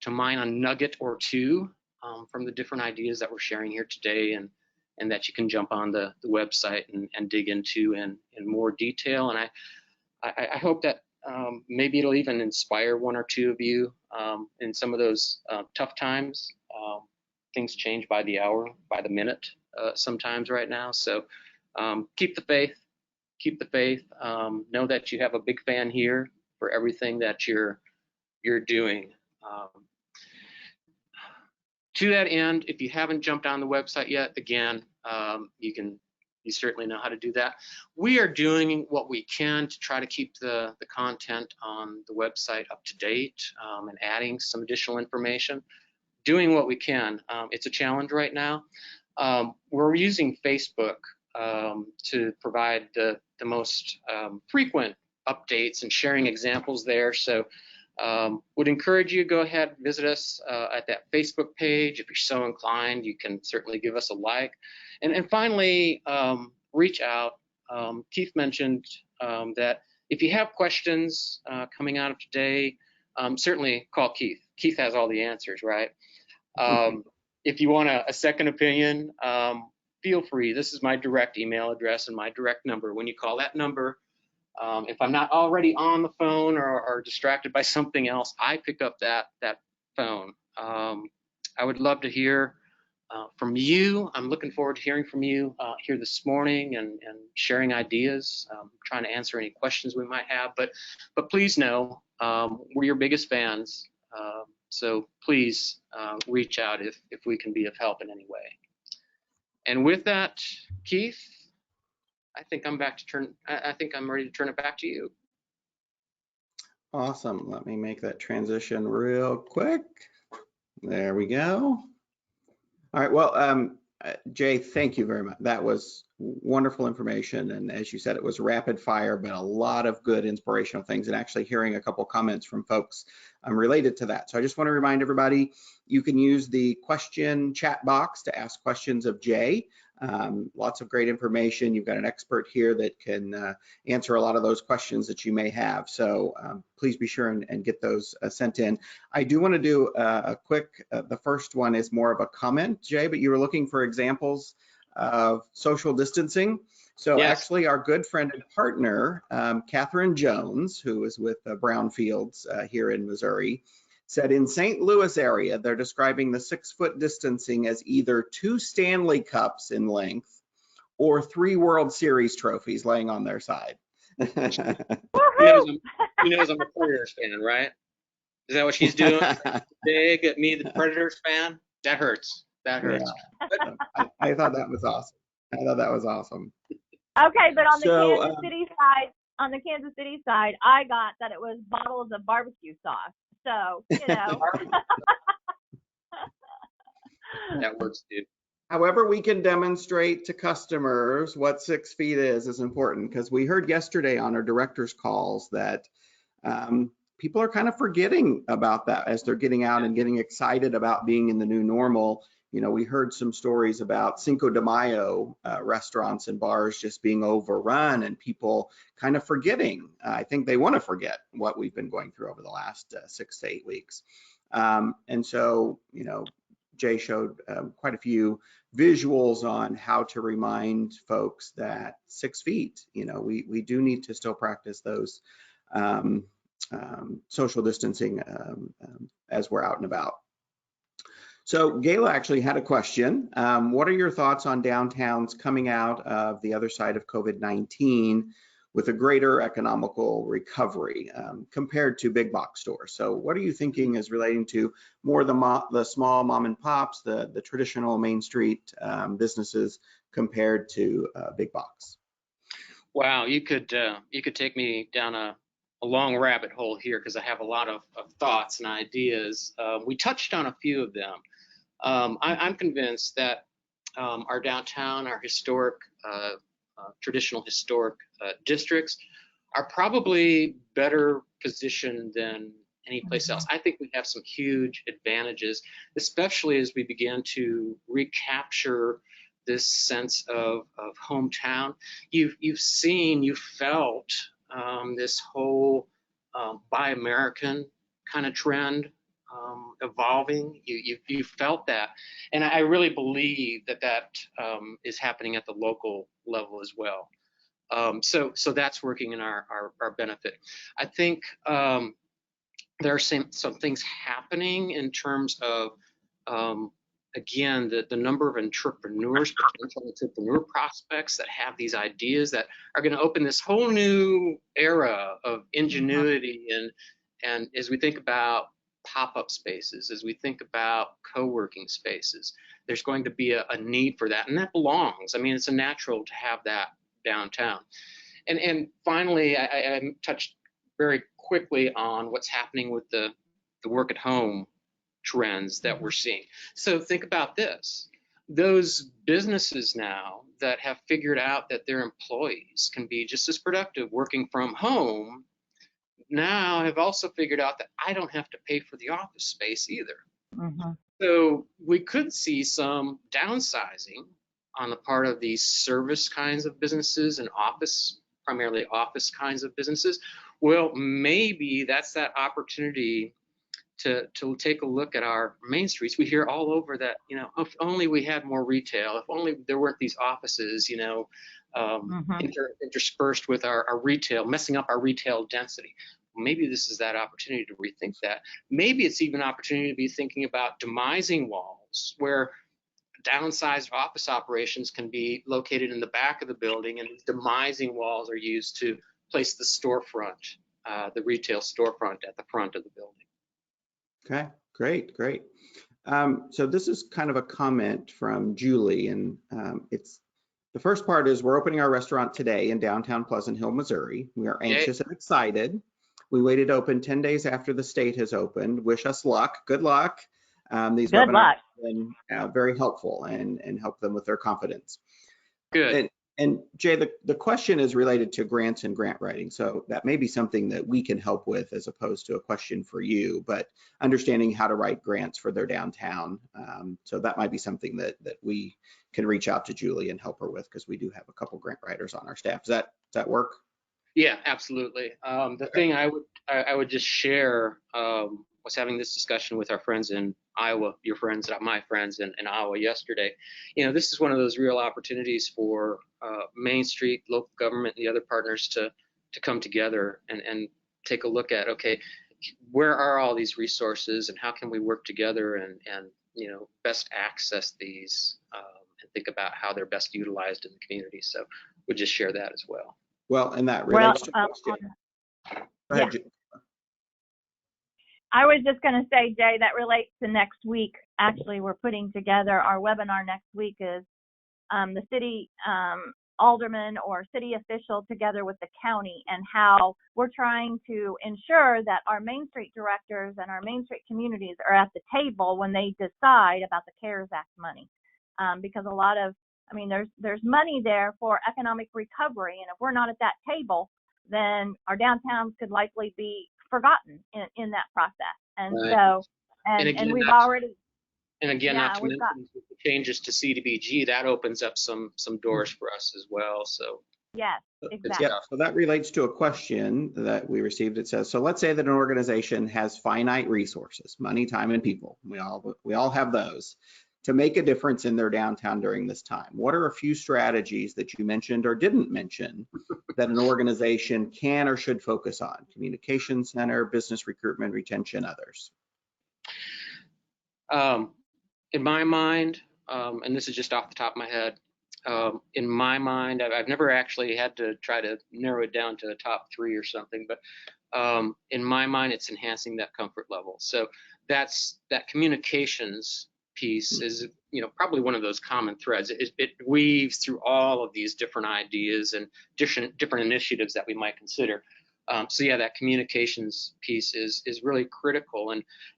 mine a nugget or two from the different ideas that we're sharing here today, and that you can jump on the website and dig into in more detail. And I hope that maybe it'll even inspire one or two of you in some of those tough times. Things change by the hour, by the minute sometimes right now. So keep the faith, keep the faith. Know that you have a big fan here for everything that you're doing. To that end, if you haven't jumped on the website yet, again, you certainly know how to do that. We are doing what we can to try to keep the content on the website up to date and adding some additional information, doing what we can. It's a challenge right now. We're using Facebook to provide the most frequent updates and sharing examples there. So would encourage you to go ahead and visit us at that Facebook page. If you're so inclined, you can certainly give us a like. And finally, reach out. Keith mentioned that if you have questions coming out of today, certainly call Keith. Keith has all the answers, right? If you want a second opinion, feel free. This is my direct email address and my direct number. When you call that number, if I'm not already on the phone or distracted by something else, I pick up that phone. I would love to hear from you. I'm looking forward to hearing from you here this morning and sharing ideas, trying to answer any questions we might have. But please know we're your biggest fans. So please reach out if we can be of help in any way. And with that, Keith, I think I'm ready to turn it back to you. Awesome. Let me make that transition real quick. There we go. All right. Well, Jay, thank you very much. That was wonderful information. And as you said, it was rapid fire, but a lot of good inspirational things, and actually hearing a couple comments from folks related to that. So I just want to remind everybody, you can use the question chat box to ask questions of Jay. Lots of great information. You've got an expert here that can answer a lot of those questions that you may have. So please be sure and get those sent in. I do want to do a quick, the first one is more of a comment, Jay, but you were looking for examples of social distancing. So Yes. Actually our good friend and partner, Catherine Jones, who is with Brownfields here in Missouri, said in St. Louis area, they're describing the 6-foot distancing as either 2 Stanley Cups in length or 3 World Series trophies laying on their side. He knows I'm a Predators fan, right? Is that what she's doing? Big at me, the Predators fan? That hurts. That hurts. Yeah. I thought that was awesome. I thought that was awesome. Okay, but on the So, Kansas City side, I got that it was bottles of barbecue sauce. So, That works, dude. However we can demonstrate to customers what 6 feet is important, because we heard yesterday on our director's calls that people are kind of forgetting about that as they're getting out and getting excited about being in the new normal. You know, we heard some stories about Cinco de Mayo restaurants and bars just being overrun and people kind of forgetting. I think they want to forget what we've been going through over the last 6 to 8 weeks. And so, you know, Jay showed quite a few visuals on how to remind folks that 6 feet, you know, we do need to still practice those social distancing as we're out and about. So Gayla actually had a question. What are your thoughts on downtowns coming out of the other side of COVID-19 with a greater economical recovery compared to big box stores? So what are you thinking is relating to more the small mom and pops, the traditional Main Street businesses compared to big box? Wow, you could take me down a long rabbit hole here because I have a lot of thoughts and ideas. We touched on a few of them. I'm convinced that our downtown, our historic, traditional historic districts are probably better positioned than any place else. I think we have some huge advantages, especially as we begin to recapture this sense of hometown. You've seen, you felt this whole Buy American kind of trend evolving. You felt that, and I really believe that is happening at the local level as well. So that's working in our benefit. I think there are some things happening in terms of again, the number of entrepreneurs, potential entrepreneur prospects that have these ideas that are going to open this whole new era of ingenuity. And as we think about pop-up spaces, as we think about co-working spaces, there's going to be a need for that, and that belongs. I mean, it's a natural to have that downtown. And finally, I touched very quickly on what's happening with the work at home trends that we're seeing. So think about this. Those businesses now that have figured out that their employees can be just as productive working from home now have also figured out that I don't have to pay for the office space either. So we could see some downsizing on the part of these service kinds of businesses and primarily office kinds of businesses. Well, maybe that's that opportunity to take a look at our main streets. We hear all over that, you know, if only we had more retail, if only there weren't these offices, you know, interspersed with our retail, messing up our retail density. Maybe this is that opportunity to rethink that. Maybe it's even an opportunity to be thinking about demising walls, where downsized office operations can be located in the back of the building, and these demising walls are used to place the storefront the retail storefront at the front of the building. Okay, great. So this is kind of a comment from Julie, and it's the first part is we're opening our restaurant today in downtown Pleasant Hill, Missouri. We are anxious and excited. We waited to open 10 days after the state has opened. Wish us luck. Good luck. These Good luck. webinars have been very helpful and help them with their confidence. Good. And Jay, the question is related to grants and grant writing. So that may be something that we can help with as opposed to a question for you, but understanding how to write grants for their downtown. So that might be something that we can reach out to Julie and help her with, because we do have a couple grant writers on our staff. Does that work? Yeah, absolutely. The thing I would just share was having this discussion with our friends in Iowa, your friends, my friends in Iowa yesterday. This is one of those real opportunities for Main Street, local government, and the other partners to come together and take a look at, okay, where are all these resources and how can we work together and best access these and think about how they're best utilized in the community. So we'll just share that as well. Well, and that relates to question. Go ahead, Jay. I was just going to say, Jay, that relates to next week. Actually, we're putting together our webinar next week is the city alderman or city official together with the county, and how we're trying to ensure that our Main Street directors and our Main Street communities are at the table when they decide about the CARES Act money. Because a lot of, there's money there for economic recovery, and if we're not at that table, then our downtowns could likely be forgotten in that process. And right. So, and again, we've already. And again, not to mention the changes to CDBG, that opens up some doors for us as well. So yes, exactly. Yeah, so that relates to a question that we received. It says, so let's say that an organization has finite resources, money, time, and people. We all have those to make a difference in their downtown during this time. What are a few strategies that you mentioned or didn't mention that an organization can or should focus on? Communication center, business recruitment, retention, others. In my mind, and this is just off the top of my head, in my mind, I've never actually had to try to narrow it down to the top 3 or something, but in my mind, it's enhancing that comfort level. So that communications piece is, probably one of those common threads. It weaves through all of these different ideas and different initiatives that we might consider. So yeah, that communications piece is really critical,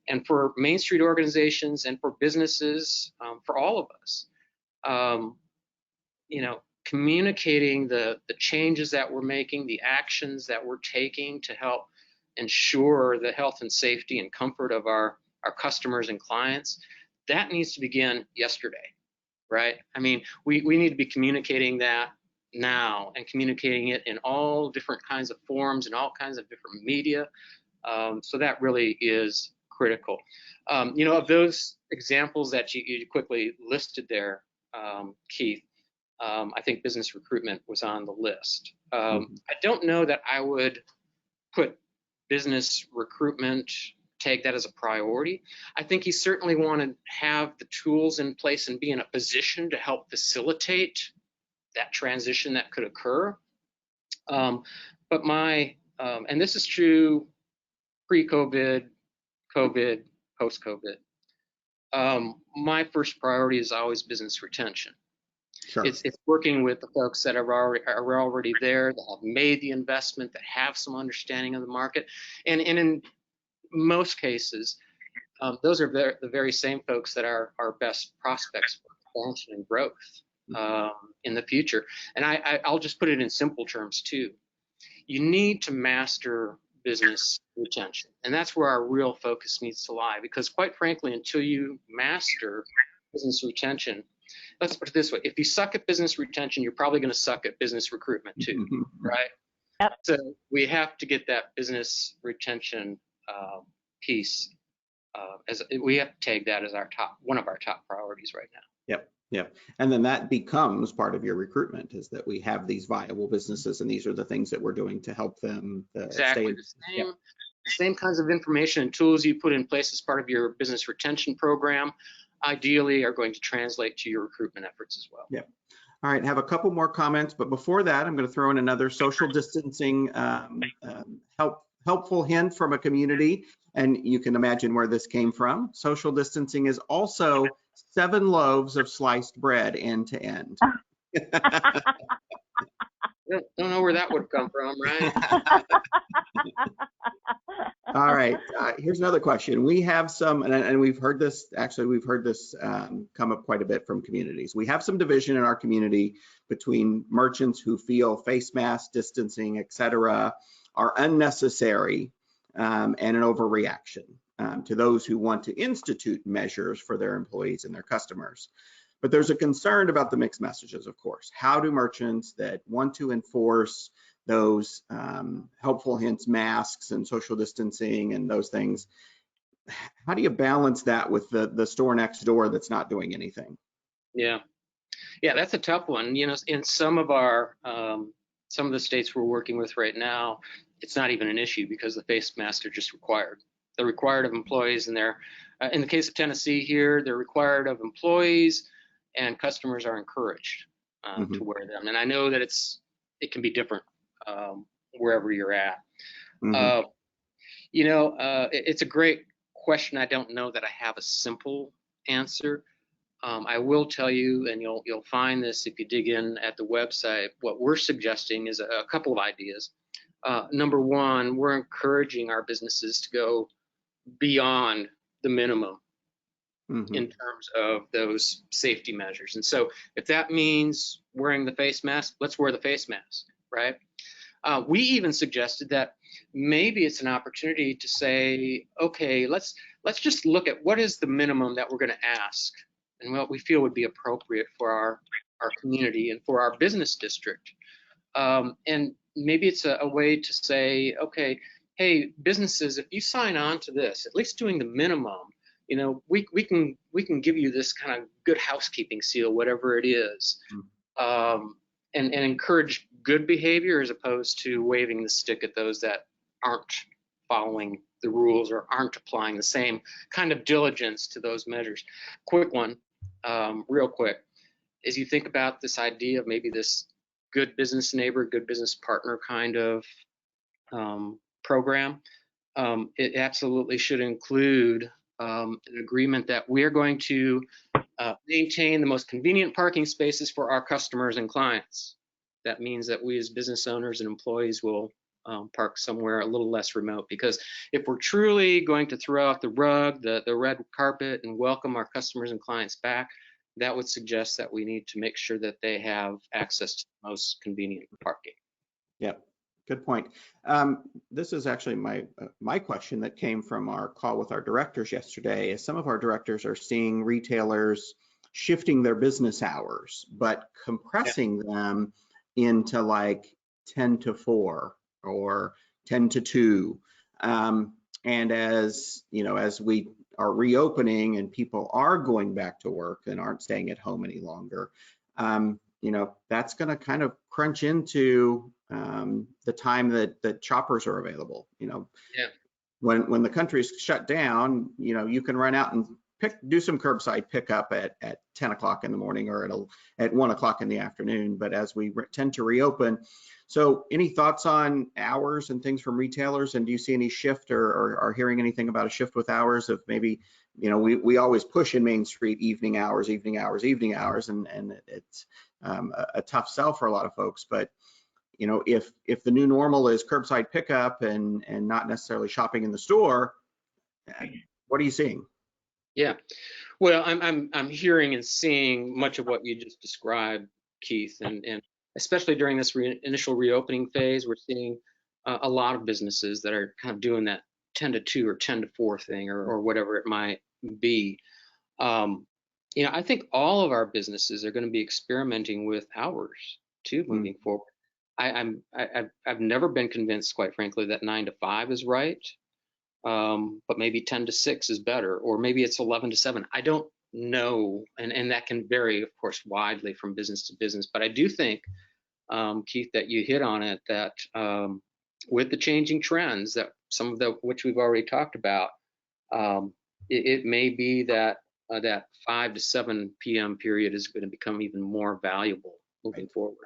and for Main Street organizations and for businesses, for all of us, communicating the changes that we're making, the actions that we're taking to help ensure the health and safety and comfort of our customers and clients, that needs to begin yesterday, right? We need to be communicating that now and communicating it in all different kinds of forms and all kinds of different media. So that really is critical. Of those examples that you quickly listed there, Keith, I think business recruitment was on the list. I don't know that I would put business recruitment, take that as a priority. I think you certainly want to have the tools in place and be in a position to help facilitate that transition that could occur. But and this is true pre-COVID, COVID, post-COVID, my first priority is always business retention. Sure. It's working with the folks that are already there, that have made the investment, that have some understanding of the market. And in most cases, those are the very same folks that are our best prospects for expansion and growth in the future. And I'll just put it in simple terms too. You need to master business retention. And that's where our real focus needs to lie, because quite frankly, until you master business retention, let's put it this way, if you suck at business retention, you're probably going to suck at business recruitment too, right? Yep. So we have to get that business retention piece, as we have to take that as one of our top priorities right now. Yep. And then that becomes part of your recruitment, is that we have these viable businesses and these are the things that we're doing to help them exactly. The same kinds of information and tools you put in place as part of your business retention program ideally are going to translate to your recruitment efforts as well. Yep. All right, have a couple more comments, but before that, I'm going to throw in another social distancing helpful hint from a community, and you can imagine where this came from. Social distancing is also 7 loaves of sliced bread end to end. Don't know where that would come from, right? All right, here's another question. We have some, and we've heard this, actually, we've heard this come up quite a bit from communities. We have some division in our community between merchants who feel face mask, distancing, et cetera, are unnecessary and an overreaction to those who want to institute measures for their employees and their customers. But there's a concern about the mixed messages, of course. How do merchants that want to enforce those helpful hints, masks and social distancing and those things, how do you balance that with the store next door that's not doing anything? Yeah, that's a tough one. You know, in some of the states we're working with right now, it's not even an issue because the face masks are just required. They're required of employees, and they're in the case of Tennessee here, they're required of employees, and customers are encouraged to wear them. And I know that it can be different wherever you're at. It's a great question. I don't know that I have a simple answer. I will tell you, and you'll find this if you dig in at the website, what we're suggesting is a couple of ideas. Number one, we're encouraging our businesses to go beyond the minimum in terms of those safety measures. And so if that means wearing the face mask, let's wear the face mask, right? We even suggested that maybe it's an opportunity to say, okay, let's just look at what is the minimum that we're going to ask and what we feel would be appropriate for our community and for our business district. And maybe it's a way to say, okay, hey, businesses, if you sign on to this, at least doing the minimum, you know, we can give you this kind of good housekeeping seal, whatever it is, and encourage good behavior as opposed to waving the stick at those that aren't following the rules or aren't applying the same kind of diligence to those measures. Quick one, real quick, as you think about this idea of maybe this good business neighbor, good business partner kind of program, it absolutely should include an agreement that we're going to maintain the most convenient parking spaces for our customers and clients. That means that we as business owners and employees will park somewhere a little less remote, because if we're truly going to throw out the rug, the red carpet, and welcome our customers and clients back, that would suggest that we need to make sure that they have access to the most convenient parking. Yep, good point. This is actually my question that came from our call with our directors yesterday. Is some of our directors are seeing retailers shifting their business hours, but compressing them into like 10 to 4 or 10 to 2. And as you know, as we are reopening and people are going back to work and aren't staying at home any longer, you know, that's going to kind of crunch into the time that shoppers are available. You know, when the country's shut down, you know, you can run out and do some curbside pickup at 10 o'clock in the morning or at 1 o'clock in the afternoon. But as we tend to reopen, so any thoughts on hours and things from retailers? And do you see any shift or are hearing anything about a shift with hours of maybe, you know, we always push in Main Street evening hours, and it's a tough sell for a lot of folks. But you know, if the new normal is curbside pickup and not necessarily shopping in the store, what are you seeing? Yeah, well, I'm hearing and seeing much of what you just described, Keith, and especially during this initial reopening phase, we're seeing a lot of businesses that are kind of doing that 10 to 2 or 10 to 4 thing or whatever it might be. You know, I think all of our businesses are going to be experimenting with hours too moving forward. I've never been convinced, quite frankly, that 9 to 5 is right. But maybe 10 to 6 is better, or maybe it's 11 to 7. I don't know, and that can vary, of course, widely from business to business. But I do think, Keith, that you hit on it, that with the changing trends, that some of which we've already talked about, it may be that that 5 to 7 p.m. period is going to become even more valuable moving forward.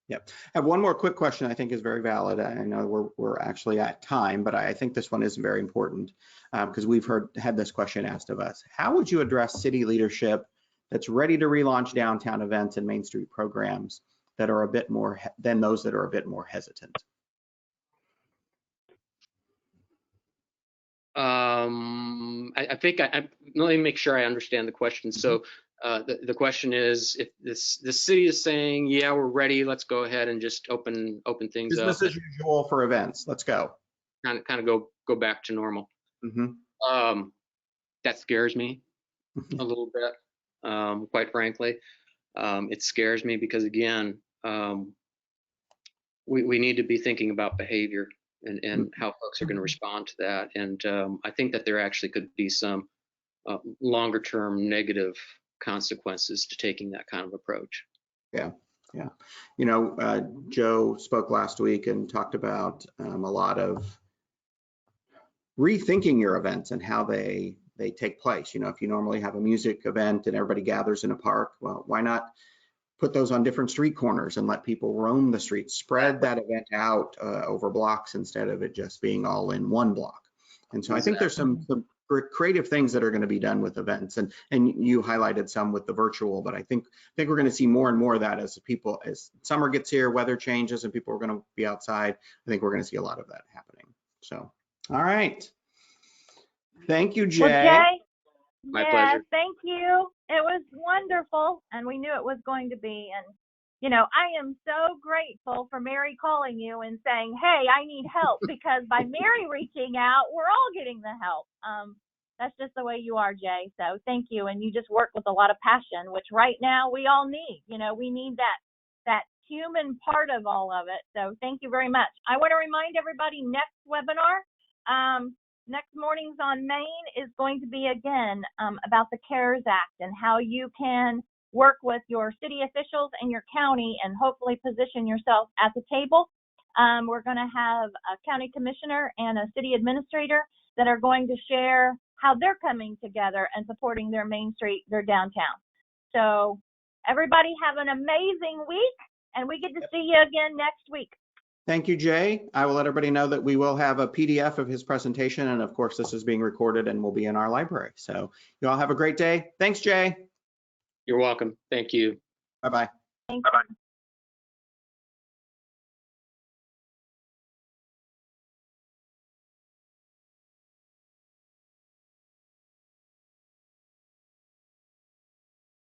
Yep. I have one more quick question I think is very valid. I know we're actually at time, but I think this one is very important because we've had this question asked of us. How would you address city leadership that's ready to relaunch downtown events and Main Street programs that are a bit more than those that are a bit more hesitant? I think let me make sure I understand the question. So the question is, if the city is saying, yeah, we're ready, let's go ahead and just open things up. Business as usual for events. Let's go. Kind of go back to normal. Mm-hmm. That scares me a little bit, quite frankly. It scares me because, again, we need to be thinking about behavior and how folks are going to respond to that. And I think that there actually could be some longer term negative consequences to taking that kind of approach. Yeah. Yeah. Joe spoke last week and talked about a lot of rethinking your events and how they take place. If you normally have a music event and everybody gathers in a park, well, why not put those on different street corners and let people roam the streets, spread that event out over blocks instead of it just being all in one block. And so I think there's some creative things that are going to be done with events, and you highlighted some with the virtual, but I think we're going to see more and more of that as summer gets here, weather changes, and people are going to be outside. I think we're going to see a lot of that happening. So, all right. Thank you, Jay. Well, Jay, My pleasure. Thank you. It was wonderful, and we knew it was going to be. And, I am so grateful for Mary calling you and saying, hey, I need help, because by Mary reaching out, we're all getting the help. That's just the way you are, Jay. So thank you. And you just work with a lot of passion, which right now we all need. We need that human part of all of it. So thank you very much. I want to remind everybody, next webinar, next Mornings on Main is going to be again about the CARES Act and how you can work with your city officials and your county and hopefully position yourself at the table. We're going to have a county commissioner and a city administrator that are going to share how they're coming together and supporting their Main Street, their downtown. So everybody have an amazing week, and we get to see you again next week. Thank you, Jay. I will let everybody know that we will have a PDF of his presentation. And of course, this is being recorded and will be in our library. So you all have a great day. Thanks, Jay. You're welcome. Thank you. Bye-bye. Thank you.